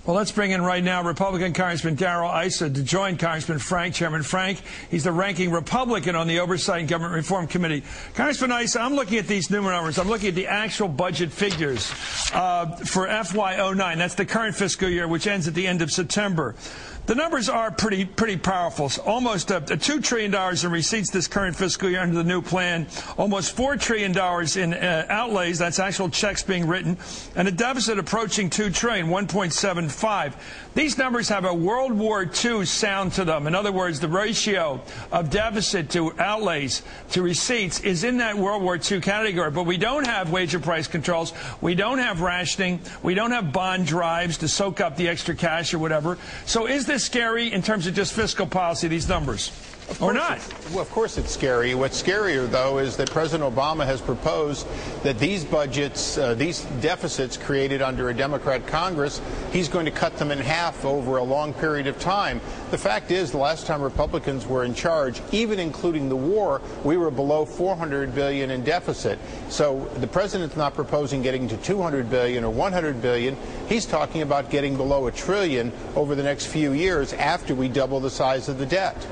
Well, let's bring in right now Republican Congressman Darrell Issa to join Congressman Frank. Chairman Frank, he's the ranking Republican on the Oversight and Government Reform Committee. Congressman Issa, I'm looking at these numbers. I'm looking at the actual budget figures for FY09. That's the current fiscal year, which ends at the end of September. The numbers are pretty powerful. Almost $2 trillion in receipts this current fiscal year under the new plan. Almost $4 trillion in outlays. That's actual checks being written. And a deficit approaching $2 trillion, 1.75. These numbers have a World War II sound to them. In other words, the ratio of deficit to outlays to receipts is in that World War II category. But we don't have wage and price controls. We don't have rationing. We don't have bond drives to soak up the extra cash or whatever. So is this scary in terms of just fiscal policy, these numbers? Or not? Well, of course it's scary. What's scarier, though, is that President Obama has proposed that these budgets, these deficits created under a Democrat Congress, he's going to cut them in half over a long period of time. The fact is, the last time Republicans were in charge, even including the war, we were below $400 billion in deficit. So the president's not proposing getting to $200 billion or $100 billion. He's talking about getting below $1 trillion over the next few years after we double the size of the debt.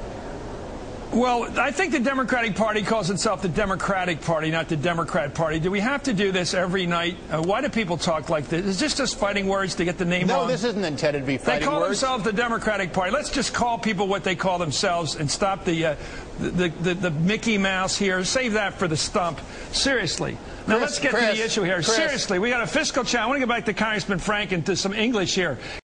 Well, I think the Democratic Party calls itself the Democratic Party, not the Democrat Party. Do we have to do this every night? Why do people talk like this? Is this just fighting words to get the name wrong? No, this isn't intended to be fighting words. They call themselves the Democratic Party. Let's just call people what they call themselves and stop the Mickey Mouse here. Save that for the stump. Seriously. Now, let's get to the issue here. Seriously, we got a fiscal challenge. I want to get back to Congressman Frank and to some English here.